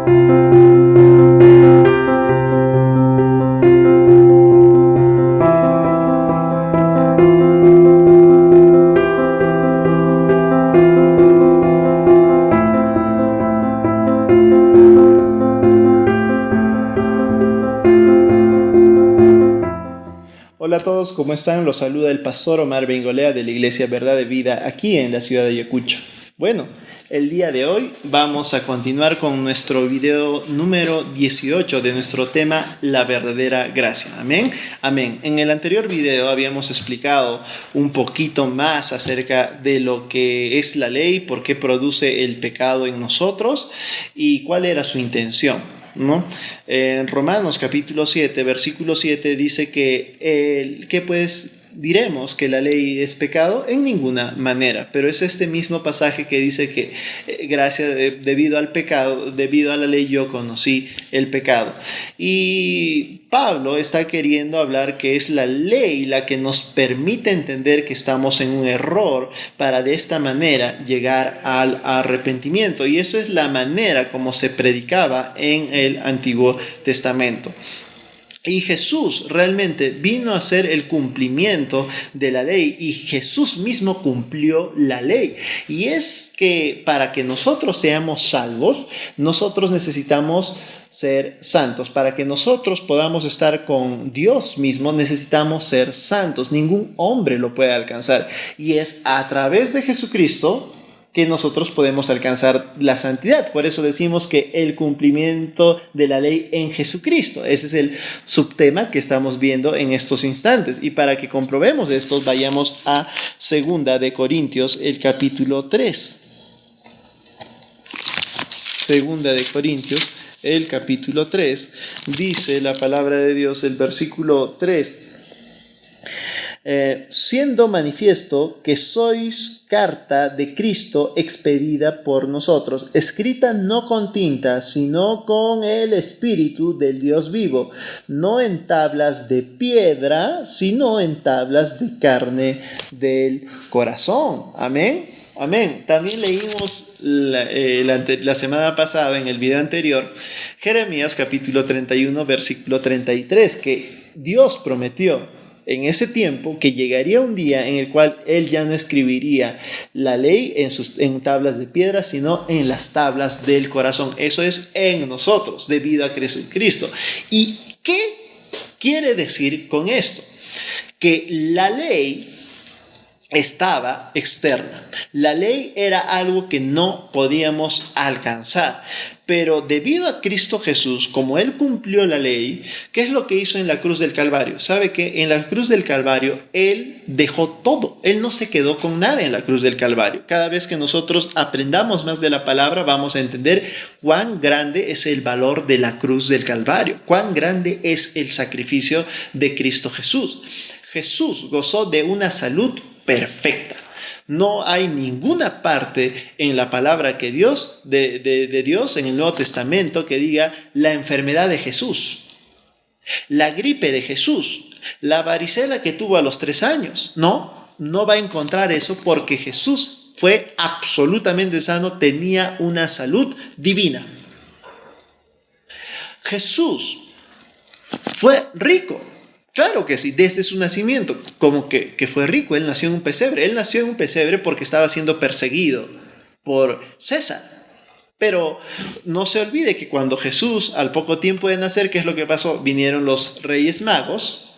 Hola a todos, ¿cómo están? Los saluda el pastor Omar Bengolea de la Iglesia Verdad de Vida aquí en la ciudad de Ayacucho. Bueno, el día de hoy vamos a continuar con nuestro video número 18 de nuestro tema La verdadera gracia. Amén. Amén. En el anterior video habíamos explicado un poquito más acerca de lo que es la ley, por qué produce el pecado en nosotros y cuál era su intención, ¿no? En Romanos capítulo 7, versículo 7 dice que pues diremos que la ley es pecado en ninguna manera, pero es este mismo pasaje que dice que debido al pecado, debido a la ley yo conocí el pecado. Y Pablo está queriendo hablar que es la ley la que nos permite entender que estamos en un error para de esta manera llegar al arrepentimiento. Y eso es la manera como se predicaba en el Antiguo Testamento. Y Jesús realmente vino a hacer el cumplimiento de la ley y Jesús mismo cumplió la ley. Y es que para que nosotros seamos salvos, nosotros necesitamos ser santos. Para que nosotros podamos estar con Dios mismo, necesitamos ser santos. Ningún hombre lo puede alcanzar. Y es a través de Jesucristo que nosotros podemos alcanzar la santidad. Por eso decimos que el cumplimiento de la ley en Jesucristo. Ese es el subtema que estamos viendo en estos instantes. Y para que comprobemos esto, vayamos a 2 de Corintios, el capítulo 3. 2 de Corintios, el capítulo 3, dice la palabra de Dios, el versículo 3. Siendo manifiesto que sois carta de Cristo expedida por nosotros, escrita no con tinta, sino con el Espíritu del Dios vivo, no en tablas de piedra, sino en tablas de carne del corazón. Amén. Amén. También leímos la semana pasada, en el video anterior, Jeremías capítulo 31, versículo 33, que Dios prometió en ese tiempo que llegaría un día en el cual Él ya no escribiría la ley en tablas de piedra, sino en las tablas del corazón. Eso es en nosotros, debido a Jesucristo. ¿Y qué quiere decir con esto? Que la ley estaba externa. La ley era algo que no podíamos alcanzar. Pero debido a Cristo Jesús, como Él cumplió la ley, ¿qué es lo que hizo en la cruz del Calvario? ¿Sabe que en la cruz del Calvario Él dejó todo? Él no se quedó con nada en la cruz del Calvario. Cada vez que nosotros aprendamos más de la palabra, vamos a entender cuán grande es el valor de la cruz del Calvario, cuán grande es el sacrificio de Cristo Jesús. Jesús gozó de una salud perfecta. No hay ninguna parte en la palabra que de Dios en el Nuevo Testamento que diga la enfermedad de Jesús, la gripe de Jesús, la varicela que tuvo a los 3 años. No va a encontrar eso, porque Jesús fue absolutamente sano, tenía una salud divina. Jesús fue rico. Claro que sí, desde su nacimiento, como que fue rico. Él nació en un pesebre. Él nació en un pesebre porque estaba siendo perseguido por César. Pero no se olvide que cuando Jesús, al poco tiempo de nacer, ¿qué es lo que pasó? Vinieron los Reyes Magos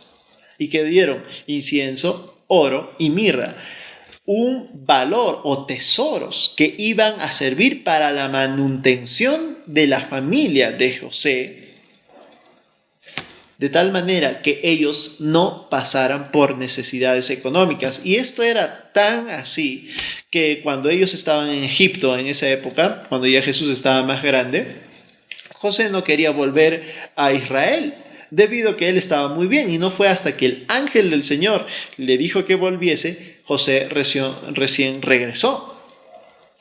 y que dieron incienso, oro y mirra. Un valor o tesoros que iban a servir para la manutención de la familia de José, de tal manera que ellos no pasaran por necesidades económicas. Y esto era tan así que cuando ellos estaban en Egipto en esa época, cuando ya Jesús estaba más grande, José no quería volver a Israel, debido a que él estaba muy bien, y no fue hasta que el ángel del Señor le dijo que volviese, José recién regresó.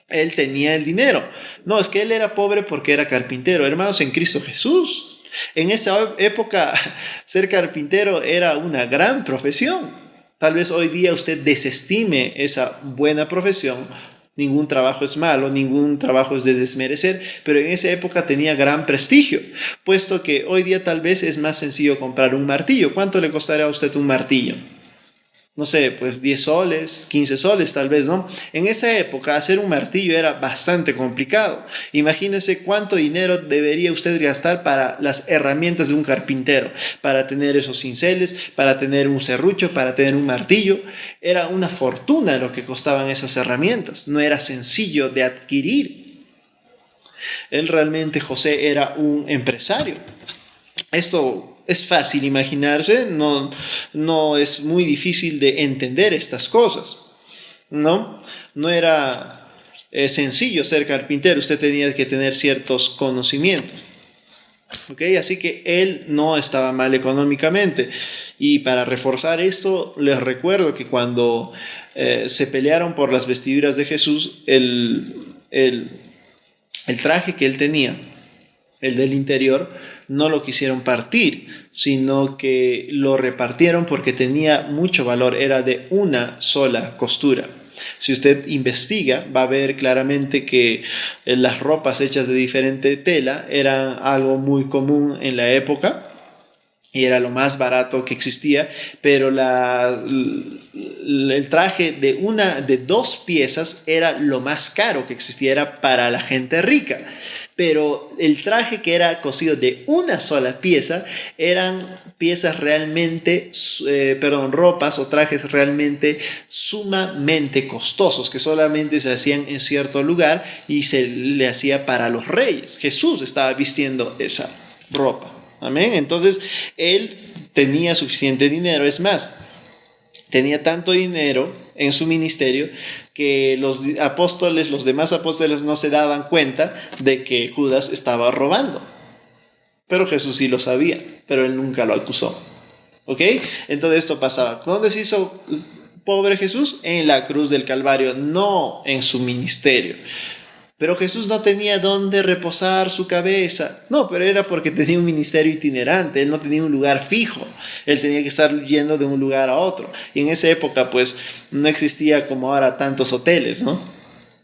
Él tenía el dinero. No, es que él era pobre porque era carpintero. Hermanos, en Cristo Jesús, en esa época, ser carpintero era una gran profesión. Tal vez hoy día usted desestime esa buena profesión, Ningún trabajo es malo, ningún trabajo es de desmerecer, pero en esa época tenía gran prestigio, puesto que hoy día tal vez es más sencillo comprar un martillo. ¿Cuánto le costará a usted un martillo? No sé, pues 10 soles, 15 soles tal vez, ¿no? En esa época hacer un martillo era bastante complicado. Imagínense cuánto dinero debería usted gastar para las herramientas de un carpintero, para tener esos cinceles, para tener un serrucho, para tener un martillo. Era una fortuna lo que costaban esas herramientas, no era sencillo de adquirir. Él realmente, José, era un empresario. Esto es fácil imaginarse, no es muy difícil de entender estas cosas, ¿no? No era sencillo ser carpintero, usted tenía que tener ciertos conocimientos, ¿ok? Así que él no estaba mal económicamente. Y para reforzar esto, les recuerdo que cuando se pelearon por las vestiduras de Jesús, el traje que él tenía, el del interior, no lo quisieron partir, sino que lo repartieron porque tenía mucho valor, era de una sola costura. Si usted investiga, va a ver claramente que las ropas hechas de diferente tela eran algo muy común en la época y era lo más barato que existía, pero el traje de 2 piezas era lo más caro que existía, era para la gente rica. Pero el traje que era cosido de una sola pieza eran piezas realmente, ropas o trajes realmente sumamente costosos, que solamente se hacían en cierto lugar y se le hacía para los reyes. Jesús estaba vistiendo esa ropa. Amén. Entonces, él tenía suficiente dinero. Es más, tenía tanto dinero en su ministerio que los demás apóstoles no se daban cuenta de que Judas estaba robando. Pero Jesús sí lo sabía, pero él nunca lo acusó. ¿Ok? Entonces esto pasaba. ¿Dónde se hizo pobre Jesús? En la cruz del Calvario, no en su ministerio. Pero Jesús no tenía dónde reposar su cabeza. No, pero era porque tenía un ministerio itinerante. Él no tenía un lugar fijo. Él tenía que estar yendo de un lugar a otro. Y en esa época, pues, no existía como ahora tantos hoteles, ¿no?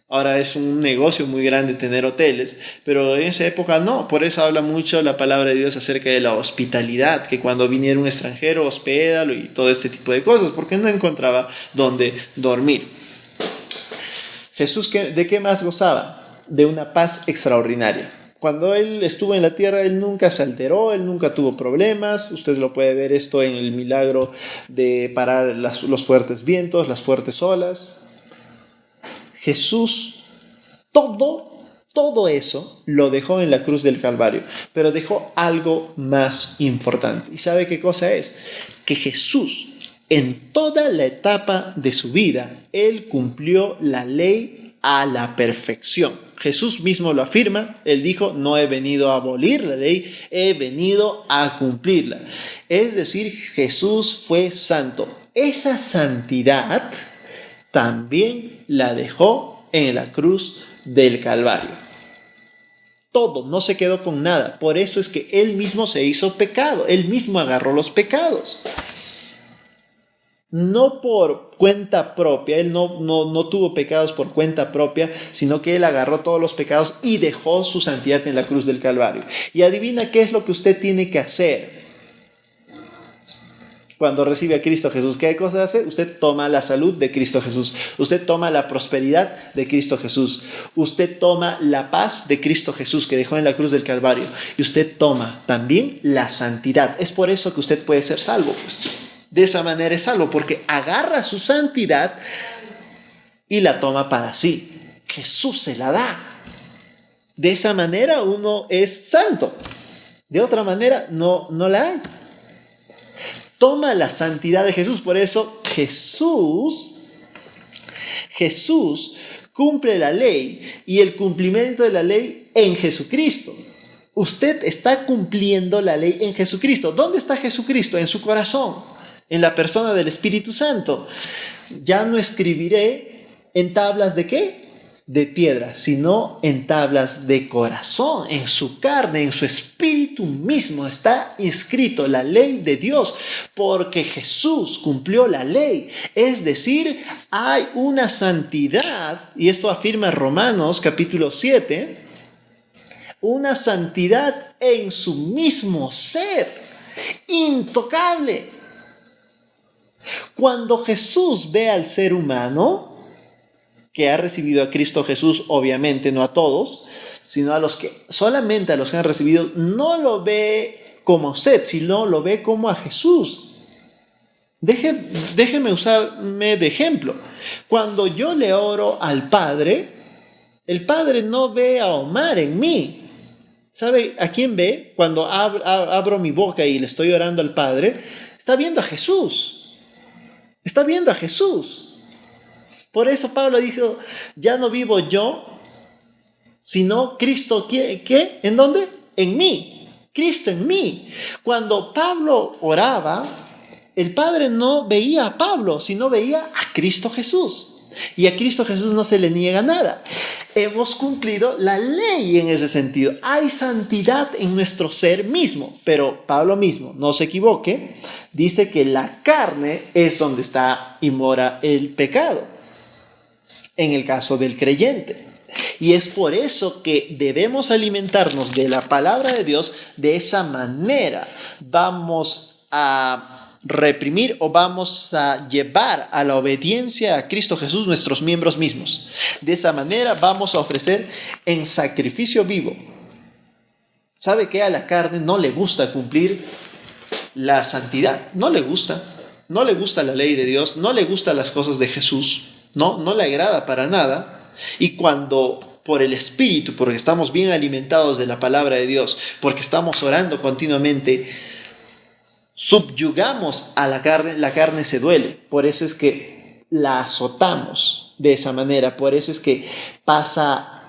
Ahora es un negocio muy grande tener hoteles, pero en esa época no. Por eso habla mucho la palabra de Dios acerca de la hospitalidad, que cuando viniera un extranjero, hospédalo y todo este tipo de cosas, porque no encontraba dónde dormir. Jesús, ¿de qué más gozaba? De una paz extraordinaria. Cuando él estuvo en la tierra, él nunca se alteró, él nunca tuvo problemas. Usted lo puede ver esto en el milagro de parar los fuertes vientos, las fuertes olas. Jesús, todo eso lo dejó en la cruz del Calvario, pero dejó algo más importante. ¿Y sabe qué cosa es? Que Jesús, en toda la etapa de su vida, él cumplió la ley a la perfección. Jesús mismo lo afirma, él dijo, no he venido a abolir la ley, he venido a cumplirla. Es decir, Jesús fue santo. Esa santidad también la dejó en la cruz del Calvario. Todo, no se quedó con nada. Por eso es que él mismo se hizo pecado, él mismo agarró los pecados. No por cuenta propia, él no tuvo pecados por cuenta propia, sino que él agarró todos los pecados y dejó su santidad en la cruz del Calvario. Y adivina qué es lo que usted tiene que hacer cuando recibe a Cristo Jesús. ¿Qué cosa hace? Usted toma la salud de Cristo Jesús, usted toma la prosperidad de Cristo Jesús, usted toma la paz de Cristo Jesús que dejó en la cruz del Calvario, y usted toma también la santidad. Es por eso que usted puede ser salvo, pues. De esa manera es salvo, porque agarra su santidad y la toma para sí. Jesús se la da. De esa manera uno es santo. De otra manera no la hay. Toma la santidad de Jesús. Por eso Jesús cumple la ley, y el cumplimiento de la ley en Jesucristo. Usted está cumpliendo la ley en Jesucristo. ¿Dónde está Jesucristo? En su corazón, en la persona del Espíritu Santo. Ya no escribiré en tablas de ¿qué? de piedra, sino en tablas de corazón, en su carne, en su espíritu mismo está inscrito la ley de Dios, porque Jesús cumplió la ley. Es decir, hay una santidad, y esto afirma Romanos capítulo 7, una santidad en su mismo ser, intocable. Cuando Jesús ve al ser humano, que ha recibido a Cristo Jesús, obviamente no a todos, sino solamente a los que han recibido, no lo ve como a usted, sino lo ve como a Jesús. Déjeme usarme de ejemplo. Cuando yo le oro al Padre, el Padre no ve a Omar en mí. ¿Sabe a quién ve? Cuando abro mi boca y le estoy orando al Padre, está viendo a Jesús. Está viendo a Jesús. Por eso Pablo dijo, ya no vivo yo, sino Cristo, ¿qué? ¿En dónde? En mí. Cristo en mí. Cuando Pablo oraba, el Padre no veía a Pablo, sino veía a Cristo Jesús. Y a Cristo Jesús no se le niega nada. Hemos cumplido la ley en ese sentido. Hay santidad en nuestro ser mismo, pero Pablo mismo, no se equivoque, dice que la carne es donde está y mora el pecado. En el caso del creyente. Y es por eso que debemos alimentarnos de la palabra de Dios de esa manera. Vamos a reprimir o vamos a llevar a la obediencia a Cristo Jesús nuestros miembros mismos. De esa manera vamos a ofrecer en sacrificio vivo. ¿Sabe que a la carne no le gusta cumplir la santidad? No le gusta. No le gusta la ley de Dios, no le gustan las cosas de Jesús. No le agrada para nada. Y cuando por el Espíritu, porque estamos bien alimentados de la palabra de Dios, porque estamos orando continuamente, subyugamos a la carne se duele. Por eso es que la azotamos de esa manera. Por eso es que pasa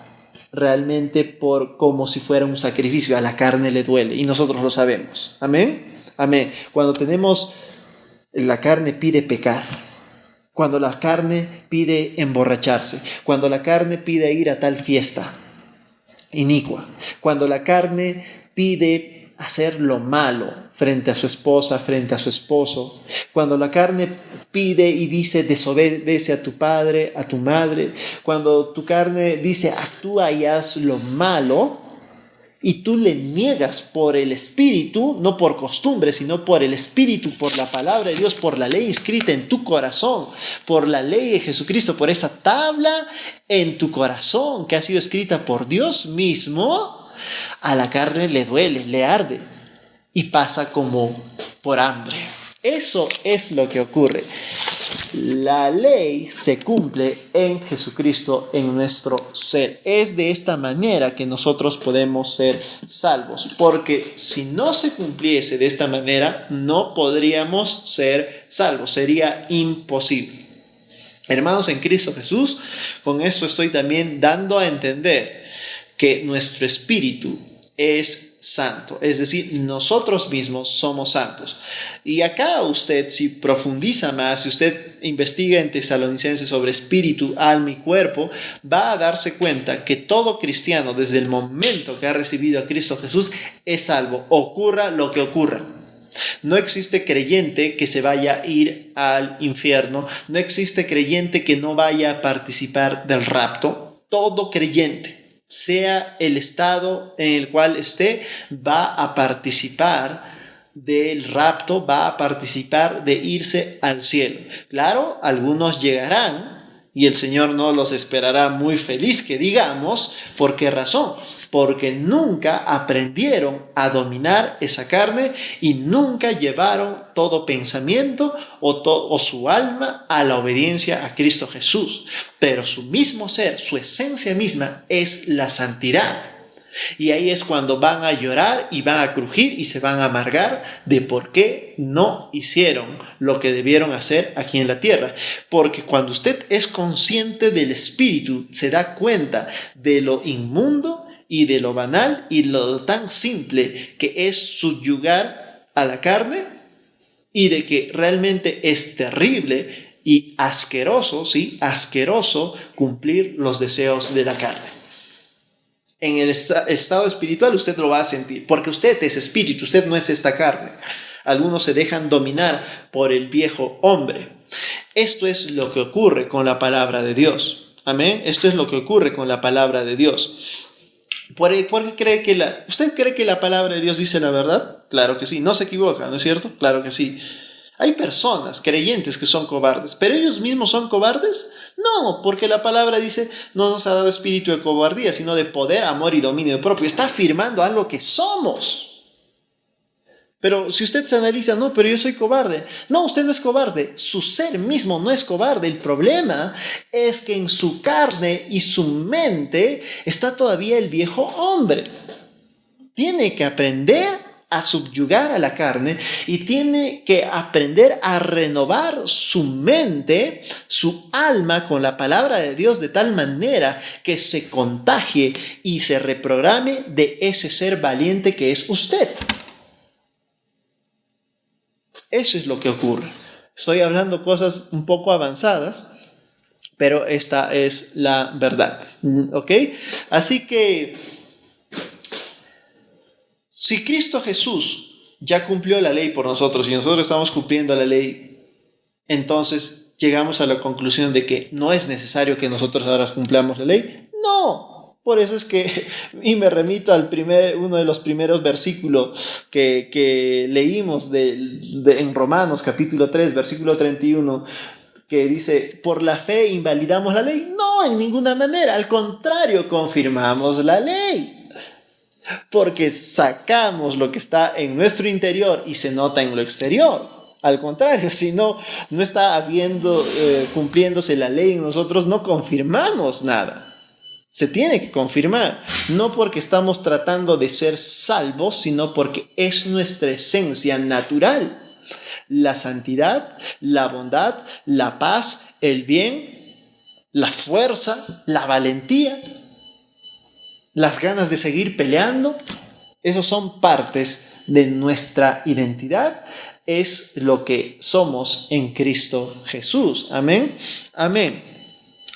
realmente por como si fuera un sacrificio. A la carne le duele y nosotros lo sabemos. Amén. Amén. Cuando la carne pide pecar. Cuando la carne pide emborracharse, cuando la carne pide ir a tal fiesta inicua, cuando la carne pide hacer lo malo frente a su esposa, frente a su esposo, cuando la carne pide y dice desobedece a tu padre, a tu madre, cuando tu carne dice actúa y haz lo malo, y tú le niegas por el Espíritu, no por costumbre, sino por el Espíritu, por la palabra de Dios, por la ley escrita en tu corazón, por la ley de Jesucristo, por esa tabla en tu corazón que ha sido escrita por Dios mismo, a la carne le duele, le arde y pasa como por hambre. Eso es lo que ocurre. La ley se cumple en Jesucristo, en nuestro ser. Es de esta manera que nosotros podemos ser salvos, porque si no se cumpliese de esta manera, no podríamos ser salvos. Sería imposible. Hermanos en Cristo Jesús, con esto estoy también dando a entender que nuestro espíritu es santo, es decir, nosotros mismos somos santos. Y acá usted, si profundiza más, si usted investiga en Tesalonicenses sobre espíritu, alma y cuerpo, va a darse cuenta que todo cristiano, desde el momento que ha recibido a Cristo Jesús, es salvo, ocurra lo que ocurra. No existe creyente que se vaya a ir al infierno, no existe creyente que no vaya a participar del rapto. Todo creyente, sea el estado en el cual esté, va a participar del rapto, va a participar de irse al cielo. Claro, algunos llegarán y el Señor no los esperará muy feliz, que digamos. ¿Por qué razón? Porque nunca aprendieron a dominar esa carne y nunca llevaron todo pensamiento o su alma a la obediencia a Cristo Jesús. Pero su mismo ser, su esencia misma es la santidad. Y ahí es cuando van a llorar y van a crujir y se van a amargar de por qué no hicieron lo que debieron hacer aquí en la tierra. Porque cuando usted es consciente del Espíritu, se da cuenta de lo inmundo y de lo banal y lo tan simple que es subyugar a la carne, y de que realmente es terrible y asqueroso, ¿sí? Asqueroso cumplir los deseos de la carne. En el estado espiritual usted lo va a sentir, porque usted es espíritu, usted no es esta carne. Algunos se dejan dominar por el viejo hombre. Esto es lo que ocurre con la palabra de Dios. Amén. Esto es lo que ocurre con la palabra de Dios. ¿Por qué ¿Usted cree que la palabra de Dios dice la verdad? Claro que sí. No se equivoca, ¿no es cierto? Claro que sí. Hay personas, creyentes, que son cobardes, pero ellos mismos son cobardes. No, porque la palabra dice, no nos ha dado espíritu de cobardía, sino de poder, amor y dominio propio. Está afirmando algo que somos. Pero si usted se analiza, no, pero yo soy cobarde. No, usted no es cobarde. Su ser mismo no es cobarde. El problema es que en su carne y su mente está todavía el viejo hombre. Tiene que aprender a subyugar a la carne y tiene que aprender a renovar su mente, su alma con la palabra de Dios de tal manera que se contagie y se reprograme de ese ser valiente que es usted. Eso es lo que ocurre. Estoy hablando cosas un poco avanzadas, pero esta es la verdad. ¿Ok? Así que, si Cristo Jesús ya cumplió la ley por nosotros y nosotros estamos cumpliendo la ley, entonces llegamos a la conclusión de que no es necesario que nosotros ahora cumplamos la ley. No. Por eso es que, y me remito al uno de los primeros versículos que leímos en Romanos capítulo 3, versículo 31, que dice, ¿por la fe invalidamos la ley? No, en ninguna manera, al contrario, confirmamos la ley. Porque sacamos lo que está en nuestro interior y se nota en lo exterior. Al contrario, si no está cumpliéndose la ley en nosotros, no confirmamos nada. Se tiene que confirmar, no porque estamos tratando de ser salvos, sino porque es nuestra esencia natural. La santidad, la bondad, la paz, el bien, la fuerza, la valentía, las ganas de seguir peleando, esos son partes de nuestra identidad. Es lo que somos en Cristo Jesús. Amén. Amén.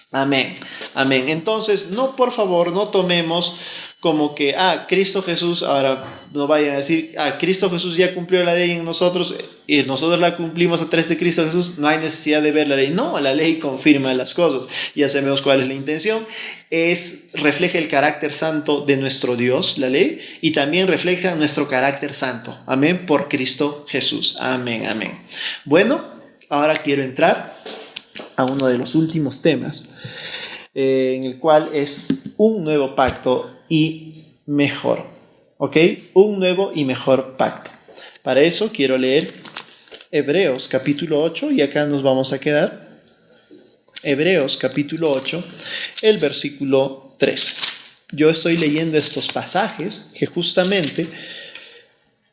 Amén, amén. Entonces, por favor, no tomemos como que, Cristo Jesús, ahora no vayan a decir, Cristo Jesús ya cumplió la ley en nosotros y nosotros la cumplimos a través de Cristo Jesús, no hay necesidad de ver la ley. No, la ley confirma las cosas. Ya sabemos cuál es la intención. Refleja el carácter santo de nuestro Dios, la ley, y también refleja nuestro carácter santo. Amén, por Cristo Jesús. Amén, amén. Bueno, ahora quiero entrar a uno de los últimos temas, en el cual es un nuevo pacto y mejor. ¿Ok? Un nuevo y mejor pacto. Para eso quiero leer Hebreos capítulo 8 y acá nos vamos a quedar. Hebreos capítulo 8, el versículo 13. Yo estoy leyendo estos pasajes que justamente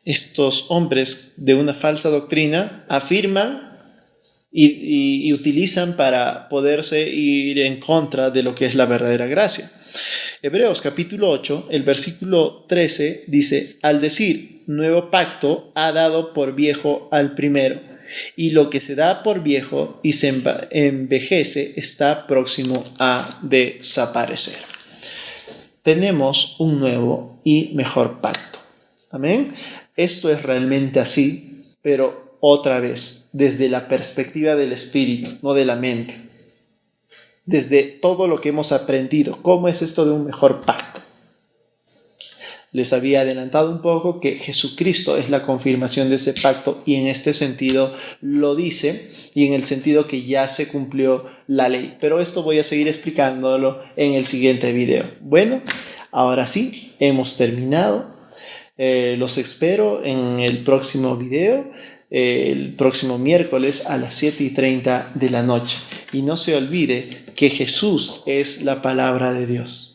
estos hombres de una falsa doctrina afirman y utilizan para poderse ir en contra de lo que es la verdadera gracia. Hebreos capítulo 8, el versículo 13 dice, al decir nuevo pacto ha dado por viejo al primero, y lo que se da por viejo y se envejece está próximo a desaparecer. Tenemos un nuevo y mejor pacto. Amén. Esto es realmente así, pero otra vez, desde la perspectiva del espíritu, no de la mente. Desde todo lo que hemos aprendido. ¿Cómo es esto de un mejor pacto? Les había adelantado un poco que Jesucristo es la confirmación de ese pacto y en este sentido lo dice y en el sentido que ya se cumplió la ley. Pero esto voy a seguir explicándolo en el siguiente video. Bueno, ahora sí, hemos terminado. Los espero en el próximo video. El próximo miércoles a las 7:30 de la noche. Y no se olvide que Jesús es la palabra de Dios.